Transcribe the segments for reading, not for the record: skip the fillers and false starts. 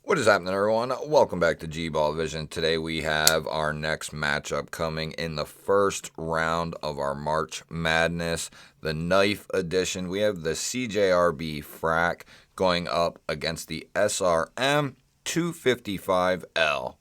What is happening, everyone? Welcome back to G-Ball Vision. Today we have our next matchup coming in the first round of our March Madness, the knife edition. We have the CJRB Frack going up against the SRM 255L.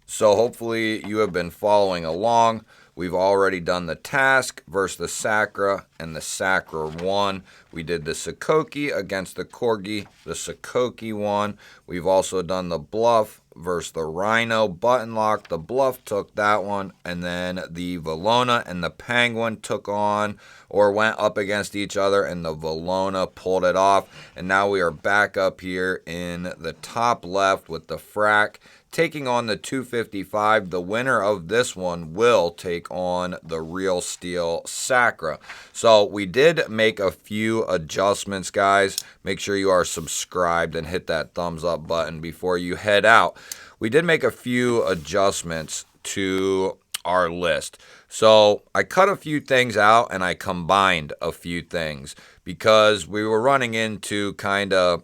So hopefully you have been following along. We've already done the task versus the Sacra, and the Sacra won. We did the Sakoki against the Corgi. The Sakoki won. We've also done the Bluff versus the Rhino button lock. The Bluff took that one, and then the Valona and the Penguin took on or went up against each other, and the Valona pulled it off. And now we are back up here in the top left with the Frack taking on the 255. The winner of this one will take on the Real Steel Sacra. So we did make a few adjustments, guys. Make sure you are subscribed and hit that thumbs up button before you head out. We did make a few adjustments to our list. So I cut a few things out and I combined a few things because we were running into kind of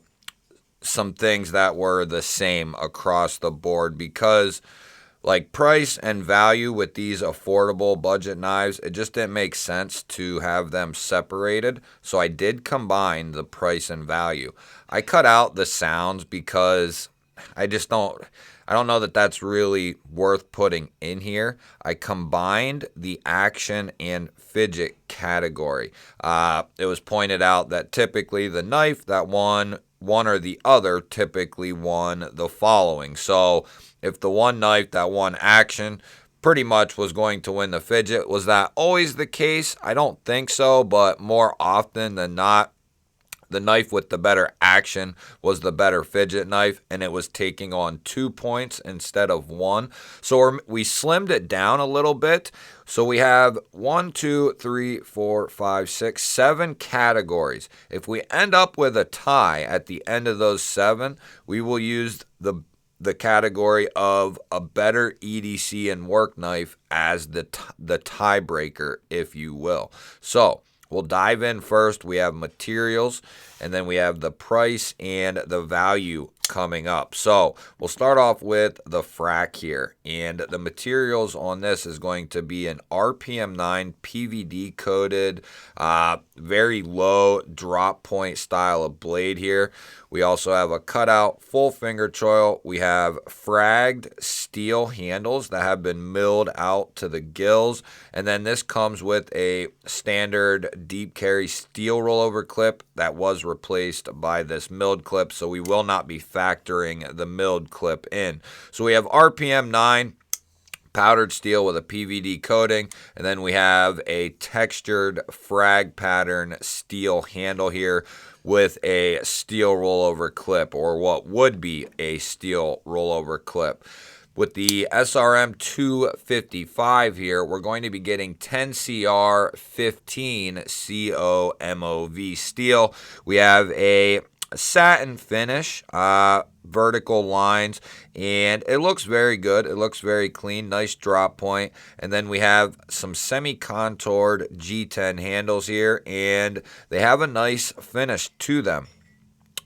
some things that were the same across the board, because like price and value with these affordable budget knives, it just didn't make sense to have them separated. So I did combine the price and value. I cut out the sounds because I don't know that that's really worth putting in here. I combined the action and fidget category. It was pointed out that typically the knife that one or the other typically won the following. So if the one knife that won action pretty much was going to win the fidget, was that always the case? I don't think so, but more often than not, the knife with the better action was the better fidget knife, and it was taking on 2 points instead of 1. So we slimmed it down a little bit. So we have 1, 2, 3, 4, 5, 6, 7 categories. If we end up with a tie at the end of those 7, we will use the category of a better EDC and work knife as the tiebreaker, if you will. So we'll dive in first. We have materials, and then we have the price and the value coming up. So we'll start off with the Frack here, and the materials on this is going to be an RPM 9 PVD coated, very low drop point style of blade here. We also have a cutout full finger choil. We have fragged steel handles that have been milled out to the gills, and then this comes with a standard deep carry steel rollover clip that was replaced by this milled clip, so we will not be factoring the milled clip in. So we have RPM 9 powdered steel with a PVD coating, and then we have a textured frag pattern steel handle here with a steel rollover clip, or what would be a steel rollover clip. With the SRM 255 here, we're going to be getting 10CR 15 COMOV steel. We have a satin finish, vertical lines, and it looks very good. It looks very clean, nice drop point. And then we have some semi-contoured G10 handles here, and they have a nice finish to them.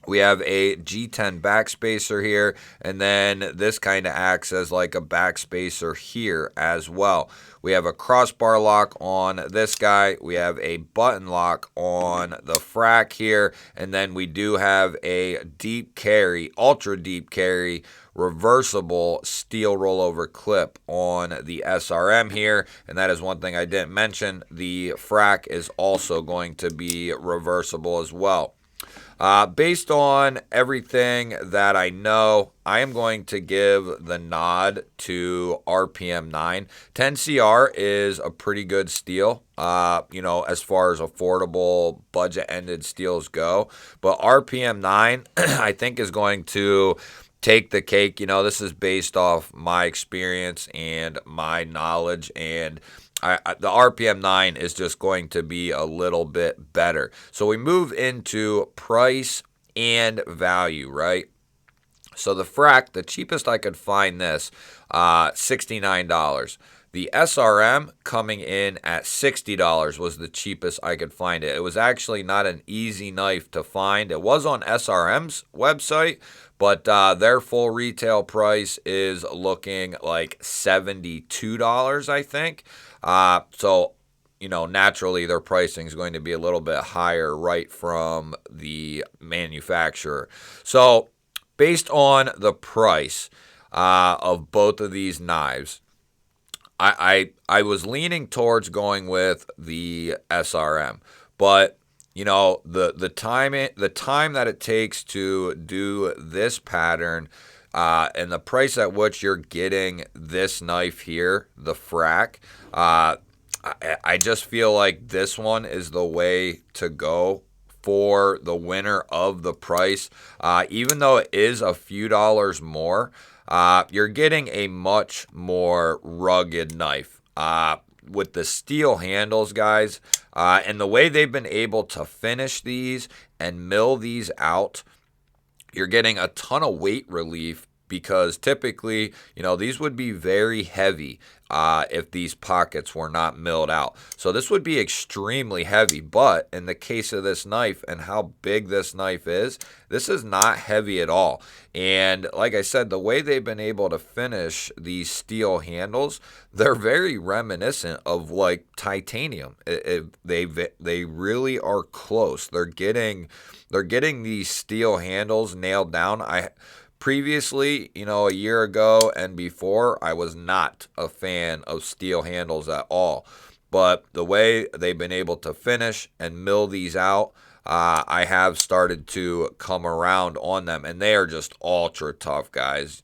We have a G10 backspacer here, and then this kind of acts as like a backspacer here as well. We have a crossbar lock on this guy. We have a button lock on the Frack here, and then we do have a deep carry, ultra deep carry, reversible steel rollover clip on the SRM here. And that is one thing I didn't mention. The Frack is also going to be reversible as well. Based on everything that I know, I am going to give the nod to RPM 9. 10CR is a pretty good steel, as far as affordable budget-ended steels go. But RPM 9, I think, is going to take the cake. This is based off my experience and my knowledge, and the RPM 9 is just going to be a little bit better. So we move into price and value, right? So the Frack, the cheapest I could find this, $69. The SRM coming in at $60 was the cheapest I could find it. It was actually not an easy knife to find. It was on SRM's website, but their full retail price is looking like $72, I think. So, you know, naturally their pricing is going to be a little bit higher right from the manufacturer. So, based on the price of both of these knives, I was leaning towards going with the SRM, but you know the time that it takes to do this pattern, and the price at which you're getting this knife here, the Frack, I just feel like this one is the way to go for the winner of the price. Even though it is a few dollars more, you're getting a much more rugged knife with the steel handles, guys, and the way they've been able to finish these and mill these out. You're getting a ton of weight relief, because typically, you know, these would be very heavy if these pockets were not milled out. So this would be extremely heavy, but in the case of this knife and how big this knife is, this is not heavy at all. And like I said, the way they've been able to finish these steel handles, they're very reminiscent of like titanium. They really are close. They're getting these steel handles nailed down. Previously, you know, a year ago and before, I was not a fan of steel handles at all. But the way they've been able to finish and mill these out, I have started to come around on them. And they are just ultra tough, guys.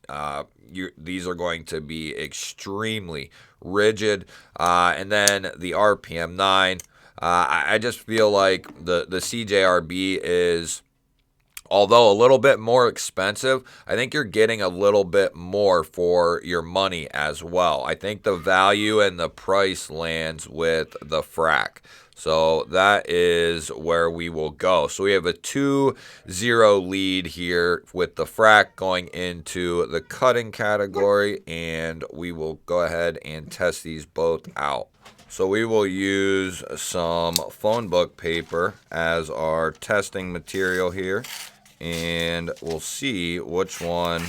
These are going to be extremely rigid. And then the RPM 9, I just feel like the CJRB is, although a little bit more expensive, I think you're getting a little bit more for your money as well. I think the value and the price lands with the Frack. So that is where we will go. So we have a 2-0 lead here with the Frack going into the cutting category, and we will go ahead and test these both out. So we will use some phone book paper as our testing material here, and we'll see which one.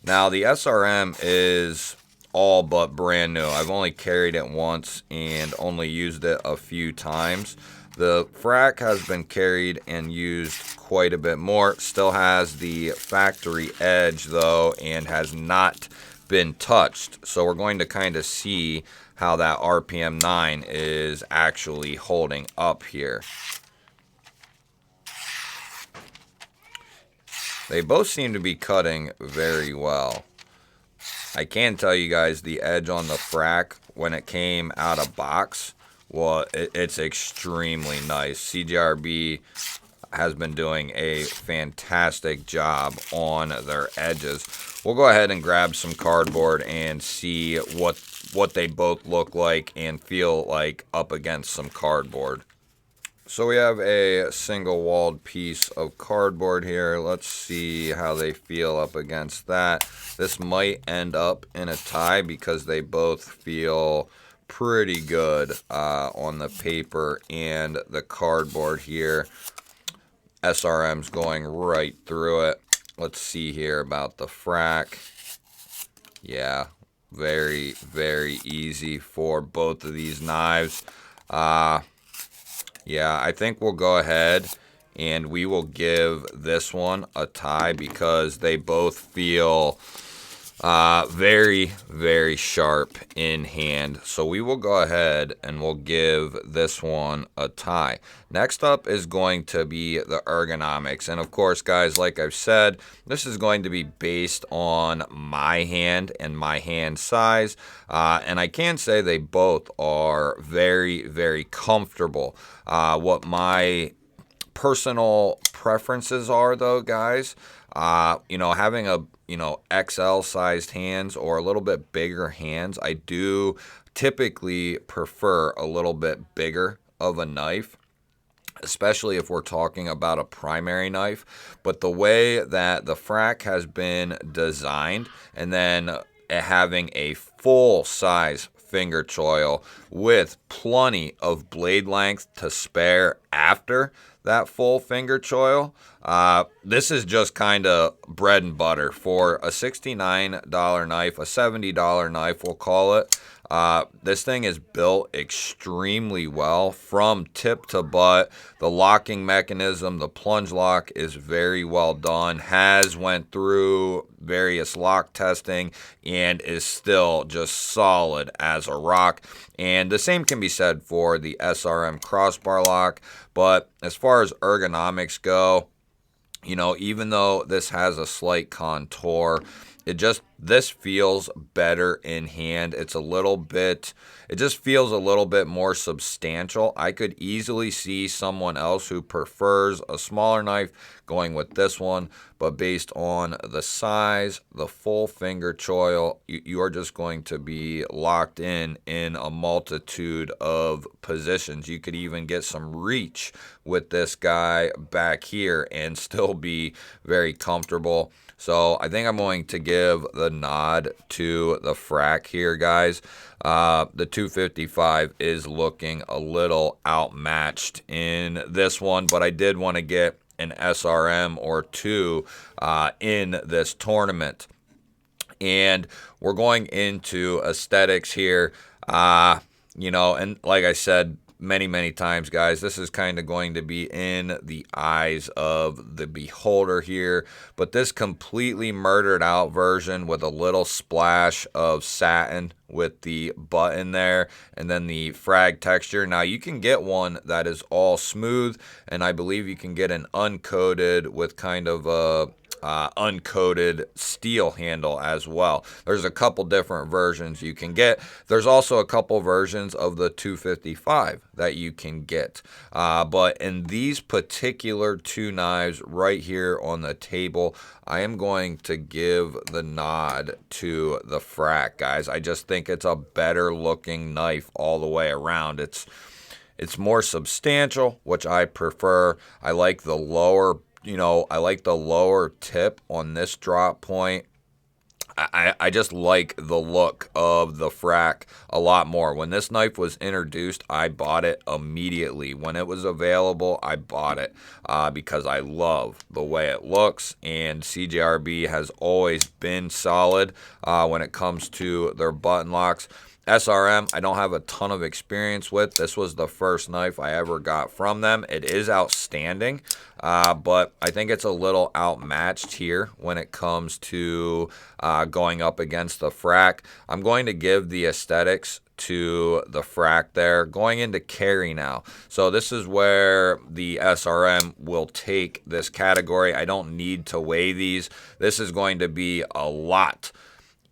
Now the SRM is all but brand new. I've only carried it once and only used it a few times. The Frack has been carried and used quite a bit more. Still has the factory edge though, and has not been touched. So we're going to kind of see how that RPM 9 is actually holding up here. They both seem to be cutting very well. I can tell you guys the edge on the Frack when it came out of box, well, it's extremely nice. CJRB has been doing a fantastic job on their edges. We'll go ahead and grab some cardboard and see what they both look like and feel like up against some cardboard. So we have a single walled piece of cardboard here. Let's see how they feel up against that. This might end up in a tie because they both feel pretty good on the paper and the cardboard here. SRM's going right through it. Let's see here about the Frack. Yeah, very, very easy for both of these knives. Yeah, I think we'll go ahead and we will give this one a tie because they both feel very, very sharp in hand. So we will go ahead and we'll give this one a tie. Next up is going to be the ergonomics. And of course, guys, like I've said, this is going to be based on my hand and my hand size. And I can say they both are very, very comfortable. What my personal preferences are, though, guys, you know, having a XL sized hands or a little bit bigger hands, I do typically prefer a little bit bigger of a knife, especially if we're talking about a primary knife. But the way that the Frack has been designed, and then having a full size finger choil with plenty of blade length to spare after that full finger choil. This is just kind of bread and butter for a $69 knife, a $70 knife, we'll call it. This thing is built extremely well from tip to butt. The locking mechanism, the plunge lock, is very well done. Has went through various lock testing and is still just solid as a rock. And the same can be said for the SRM crossbar lock. But as far as ergonomics go, you know, even though this has a slight contour, this feels better in hand. It just feels a little bit more substantial. I could easily see someone else who prefers a smaller knife going with this one, but based on the size, the full finger choil, you are just going to be locked in a multitude of positions. You could even get some reach with this guy back here and still be very comfortable. So I think I'm going to give the nod to the Frack here, guys. The 255 is looking a little outmatched in this one, but I did want to get an SRM or two in this tournament. And we're going into aesthetics here. You know, and like I said many times, guys, this is kind of going to be in the eyes of the beholder here, but this completely murdered out version with a little splash of satin with the button there and then the frag texture. Now you can get one that is all smooth, and I believe you can get an uncoated with kind of a uncoated steel handle as well. There's a couple different versions you can get. There's also a couple versions of the 255 that you can get. But in these particular two knives right here on the table, I am going to give the nod to the Frack, guys. I just think it's a better looking knife all the way around. It's more substantial, which I prefer. I like the lower tip on this drop point. I just like the look of the Frack a lot more. When this knife was introduced, I bought it immediately. When it was available, I bought it because I love the way it looks, and CJRB has always been solid when it comes to their button locks. SRM, I don't have a ton of experience with. This was the first knife I ever got from them. It is outstanding, but I think it's a little outmatched here when it comes to going up against the Frack. I'm going to give the aesthetics to the Frack there. Going into carry now. So this is where the SRM will take this category. I don't need to weigh these. This is going to be a lot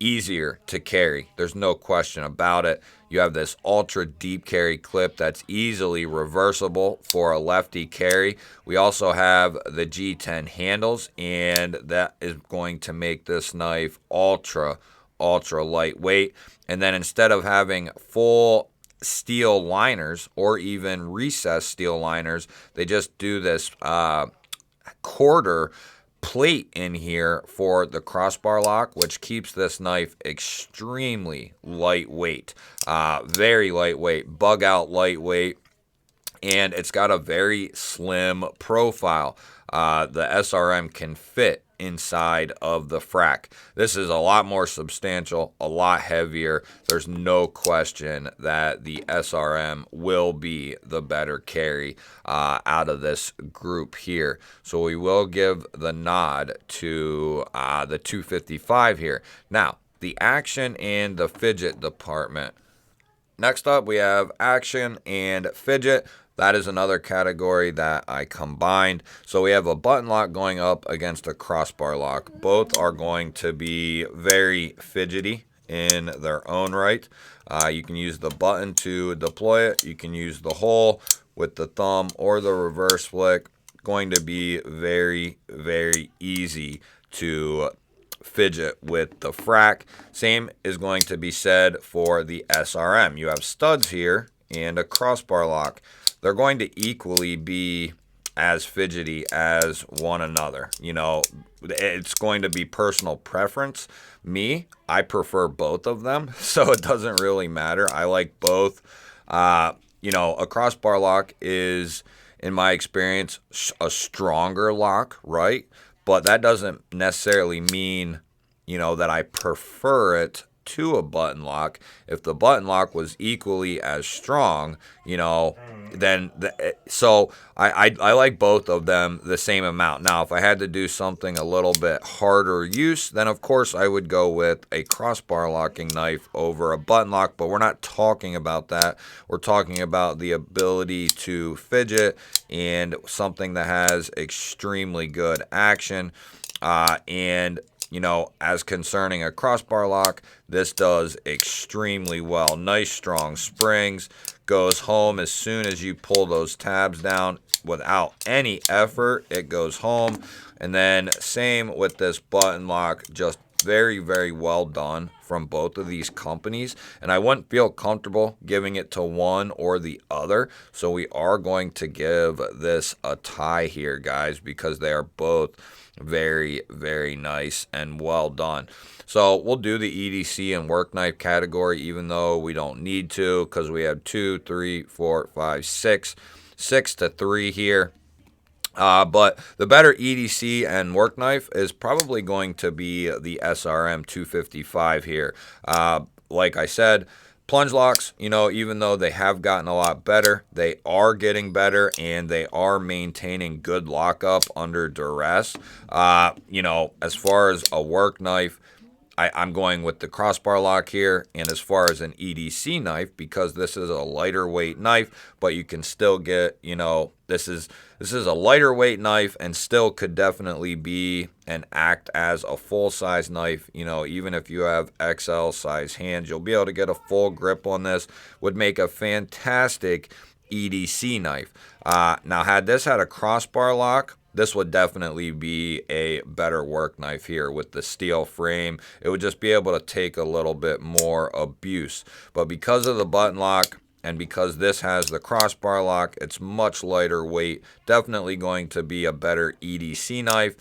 easier to carry. There's no question about it. You have this ultra deep carry clip that's easily reversible for a lefty carry. We also have the G10 handles, and that is going to make this knife ultra lightweight. And then instead of having full steel liners or even recessed steel liners, they just do this quarter plate in here for the crossbar lock, which keeps this knife extremely lightweight, very lightweight, bug out lightweight, and it's got a very slim profile. The SRM can fit inside of the Frack. This is a lot more substantial, a lot heavier. There's no question that the SRM will be the better carry out of this group here. So we will give the nod to the 255 here. Now, the action and the fidget department. Next up, we have action and fidget. That is another category that I combined. So we have a button lock going up against a crossbar lock. Both are going to be very fidgety in their own right. You can use the button to deploy it. You can use the hole with the thumb or the reverse flick. Going to be very easy to fidget with the Frack. Same is going to be said for the SRM. You have studs here and a crossbar lock. They're going to equally be as fidgety as one another. You know, it's going to be personal preference. Me, I prefer both of them, so it doesn't really matter. I like both. You know, a crossbar lock is, in my experience, a stronger lock, right? But that doesn't necessarily mean, you know, that I prefer it to a button lock. If the button lock was equally as strong, you know, then so I like both of them the same amount. Now, if I had to do something a little bit harder use, then of course I would go with a crossbar locking knife over a button lock, but we're not talking about that. We're talking about the ability to fidget and something that has extremely good action. And you know, as concerning a crossbar lock, this does extremely well. Nice strong springs, goes home as soon as you pull those tabs down without any effort. It goes home. And then same with this button lock, just very, very well done from both of these companies. And I wouldn't feel comfortable giving it to one or the other. So we are going to give this a tie here, guys, because they are both very, very nice and well done. So we'll do the EDC and work knife category, even though we don't need to, because we have 2, 3, 4, 5, 6 to 3 here. But the better EDC and work knife is probably going to be the SRM 255 here. Like I said, plunge locks, you know, even though they have gotten a lot better, they are getting better and they are maintaining good lockup under duress. You know, as far as a work knife, I'm going with the crossbar lock here. And as far as an EDC knife, because this is a lighter weight knife, but you can still get, you know, this is a lighter weight knife and still could definitely be and act as a full-size knife. You know, even if you have XL size hands, you'll be able to get a full grip on this. Would make a fantastic EDC knife. Now, had this had a crossbar lock, this would definitely be a better work knife here with the steel frame. It would just be able to take a little bit more abuse. But because of the button lock, and because this has the crossbar lock, it's much lighter weight. Definitely going to be a better EDC knife.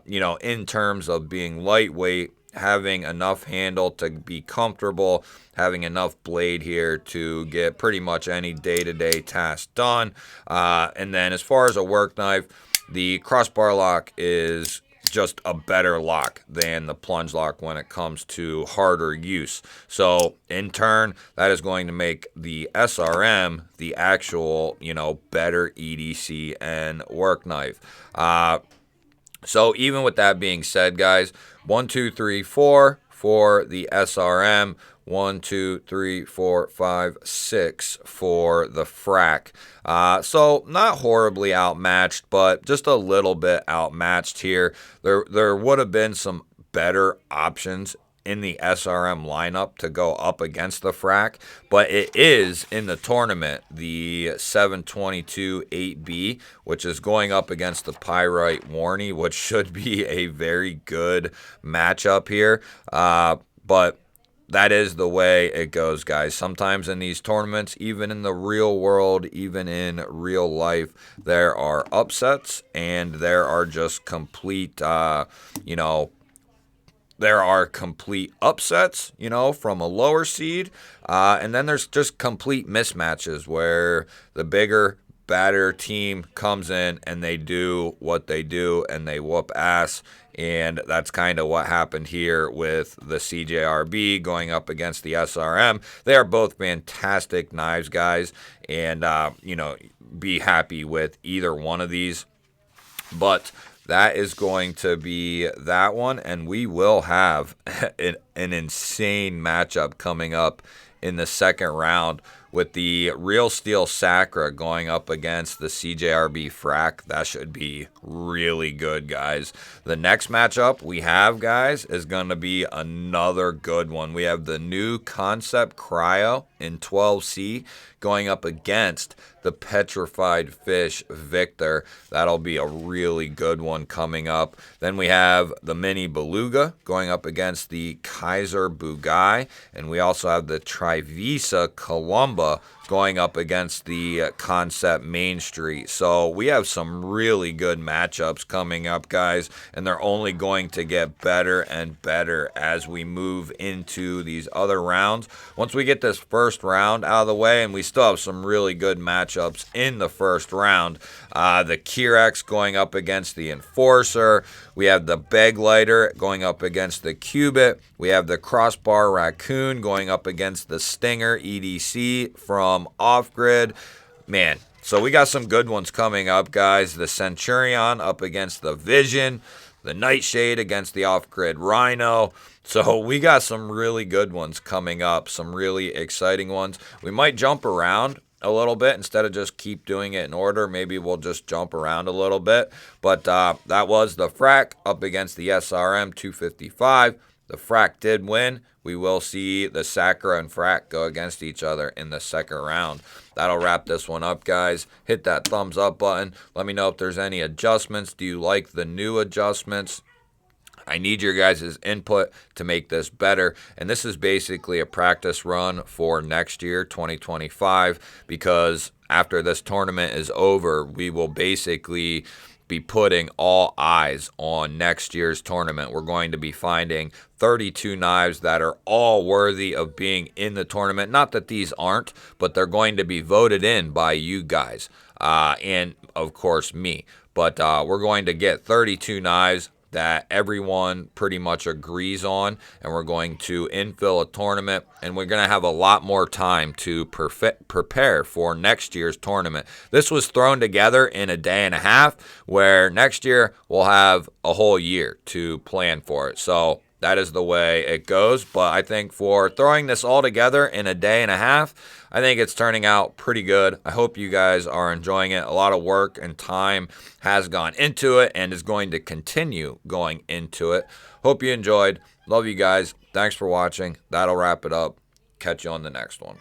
You know, in terms of being lightweight, having enough handle to be comfortable, having enough blade here to get pretty much any day-to-day task done. And then as far as a work knife, the crossbar lock is just a better lock than the plunge lock when it comes to harder use. So in turn, that is going to make the SRM the actual, you know, better EDC and work knife. So even with that being said, guys, 1, 2, 3, 4 for the SRM. 1, 2, 3, 4, 5, 6 for the Frack. So not horribly outmatched, but just a little bit outmatched here. There would have been some better options in the SRM lineup to go up against the Frack, but it is in the tournament, the 722 8B, which is going up against the Pyrite Warney, which should be a very good matchup here. But that is the way it goes, guys. Sometimes in these tournaments, even in the real world, even in real life, there are upsets and there are just complete, you know, there are complete upsets, you know, from a lower seed. And then there's just complete mismatches where the bigger, badder team comes in and they do what they do and they whoop ass. And that's kind of what happened here with the CJRB going up against the SRM. They are both fantastic knives, guys. And, you know, be happy with either one of these. But that is going to be that one. And we will have an insane matchup coming up in the second round with the Real Steel Sacra going up against the CJRB Frack. That should be really good, guys. The next matchup we have, guys, is going to be another good one. We have the new Concept Cryo in 12C going up against the Petrified Fish Victor. That'll be a really good one coming up. Then we have the Mini Beluga going up against the Kaiser Bugai. And we also have the Trivisa Columba going up against the Concept Main Street. So we have some really good matchups coming up, guys, and they're only going to get better and better as we move into these other rounds. Once we get this first round out of the way, and we still have some really good matchups in the first round, the Kirex going up against the Enforcer. We have the Beg Lighter going up against the Cubit. We have the Crossbar Raccoon going up against the Stinger EDC from Off Grid. Man, so we got some good ones coming up, guys. The Centurion up against the Vision. The Nightshade against the Off Grid Rhino. So we got some really good ones coming up. Some really exciting ones. We might jump around a little bit instead of just keep doing it in order. Maybe we'll just jump around a little bit. But that was the Frack up against the SRM 255. The Frack did win. We will see the Sakura and Frack go against each other in the second round. That'll wrap this one up, guys. Hit that thumbs up button. Let me know if there's any adjustments. Do you like the new adjustments? I need your guys' input to make this better. And this is basically a practice run for next year, 2025, because after this tournament is over, we will basically be putting all eyes on next year's tournament. We're going to be finding 32 knives that are all worthy of being in the tournament. Not that these aren't, but they're going to be voted in by you guys and, of course, me. But we're going to get 32 knives that everyone pretty much agrees on, and we're going to infill a tournament, and we're going to have a lot more time to prepare for next year's tournament. This was thrown together in a day and a half, where next year we'll have a whole year to plan for it. So that is the way it goes. But I think for throwing this all together in a day and a half, I think it's turning out pretty good. I hope you guys are enjoying it. A lot of work and time has gone into it and is going to continue going into it. Hope you enjoyed. Love you guys. Thanks for watching. That'll wrap it up. Catch you on the next one.